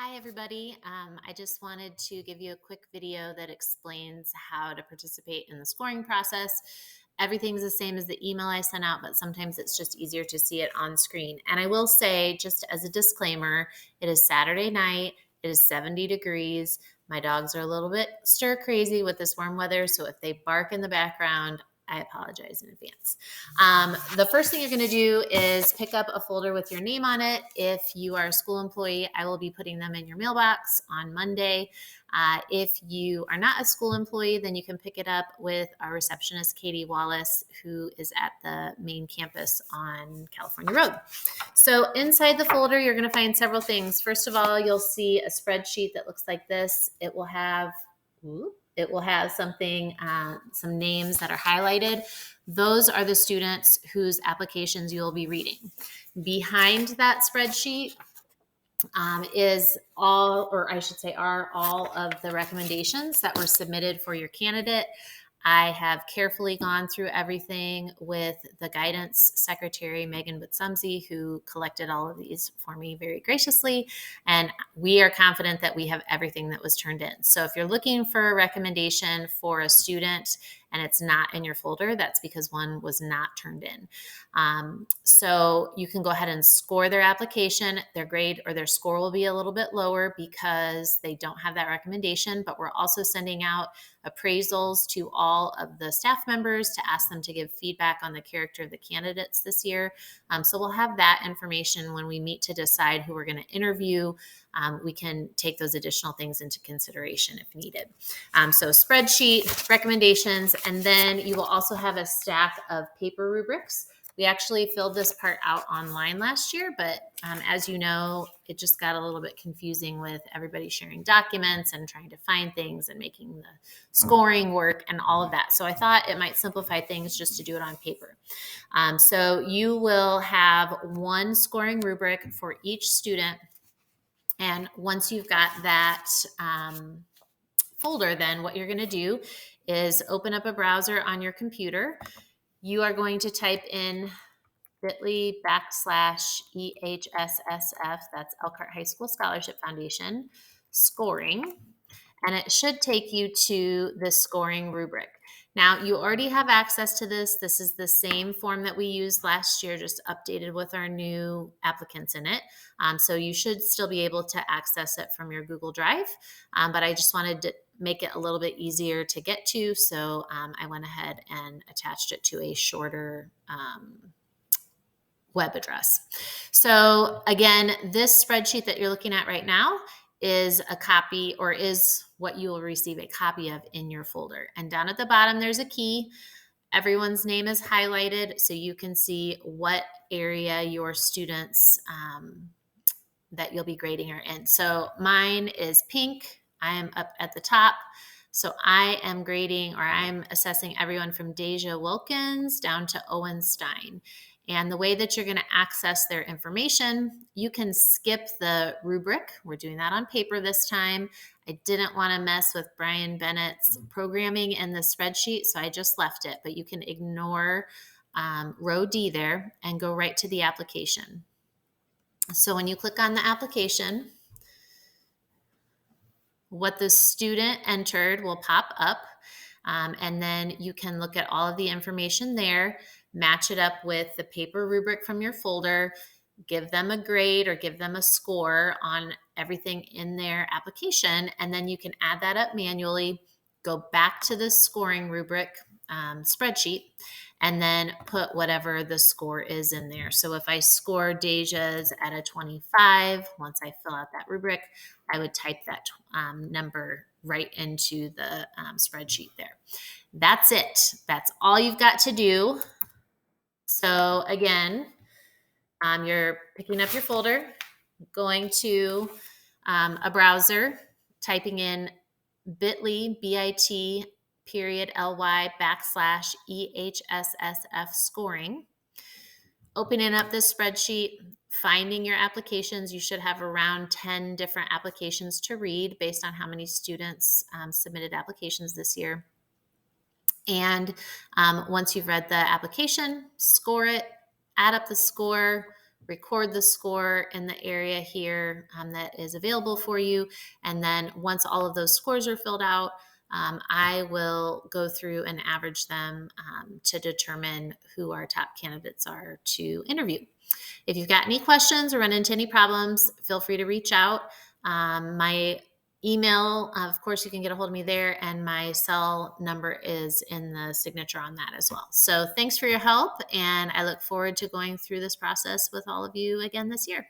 Hi, everybody. I just wanted to give you a quick video that explains how to participate in the scoring process. Everything's the same as the email I sent out, but sometimes it's just easier to see it on screen. And I will say, just as a disclaimer, it is Saturday night, it is 70 degrees. My dogs are a little bit stir crazy with this warm weather, so if they bark in the background, I apologize in advance. The first thing you're going to do is pick up a folder with your name on it. If you are a school employee, I will be putting them in your mailbox on Monday. If you are not a school employee, then you can pick it up with our receptionist, Katie Wallace, who is at the main campus on California Road. So inside the folder, you're going to find several things. First of all, you'll see a spreadsheet that looks like this. It will have something, some names that are highlighted. Those are the students whose applications you'll be reading. Behind that spreadsheet is all, or I should say are all of the recommendations that were submitted for your candidate. I have carefully gone through everything with the guidance secretary, Megan Butsumsey, who collected all of these for me very graciously. And we are confident that we have everything that was turned in. So if you're looking for a recommendation for a student and it's not in your folder, that's because one was not turned in. So you can go ahead and score their application. Their grade or their score will be a little bit lower because they don't have that recommendation, but we're also sending out appraisals to all of the staff members to ask them to give feedback on the character of the candidates this year. So we'll have that information when we meet to decide who we're going to interview. We can take those additional things into consideration if needed. So spreadsheet, recommendations, and then you will also have a stack of paper rubrics. We actually filled this part out online last year, but as you know, it just got a little bit confusing with everybody sharing documents and trying to find things and making the scoring work and all of that. So I thought it might simplify things just to do it on paper. So you will have one scoring rubric for each student. And once you've got that folder, then what you're going to do is open up a browser on your computer. You are going to type in bit.ly/EHSSF, that's Elkhart High School Scholarship Foundation, scoring, and it should take you to the scoring rubric. Now, you already have access to this. This is the same form that we used last year, just updated with our new applicants in it. So you should still be able to access it from your Google Drive, but I just wanted to make it a little bit easier to get to, so I went ahead and attached it to a shorter web address. So again, this spreadsheet that you're looking at right now is a copy, or is what you will receive a copy of in your folder. And down at the bottom, there's a key. Everyone's name is highlighted so you can see what area your students that you'll be grading are in. So mine is pink. I am up at the top. So I am grading, or I'm assessing everyone from Deja Wilkins down to Owen Stein. And the way that you're going to access their information, you can skip the rubric. We're doing that on paper this time. I didn't want to mess with Brian Bennett's programming in the spreadsheet, so I just left it. But you can ignore row D there and go right to the application. So when you click on the application, what the student entered will pop up, and then you can look at all of the information there, match it up with the paper rubric from your folder, give them a grade or give them a score on everything in their application, and then you can add that up manually, go back to the scoring rubric spreadsheet, and then put whatever the score is in there. So if I score Deja's at a 25, once I fill out that rubric, I would type that number right into the spreadsheet there. That's it. That's all you've got to do. So again, you're picking up your folder, going to a browser, typing in bit.ly, bit.ly/EHSSF scoring, opening up this spreadsheet, finding your applications. You should have around 10 different applications to read based on how many students submitted applications this year. And once you've read the application, score it, add up the score, record the score in the area here that is available for you. And then once all of those scores are filled out, I will go through and average them to determine who our top candidates are to interview. If you've got any questions or run into any problems, feel free to reach out. My email, of course, you can get a hold of me there, and my cell number is in the signature on that as well. So thanks for your help, and I look forward to going through this process with all of you again this year.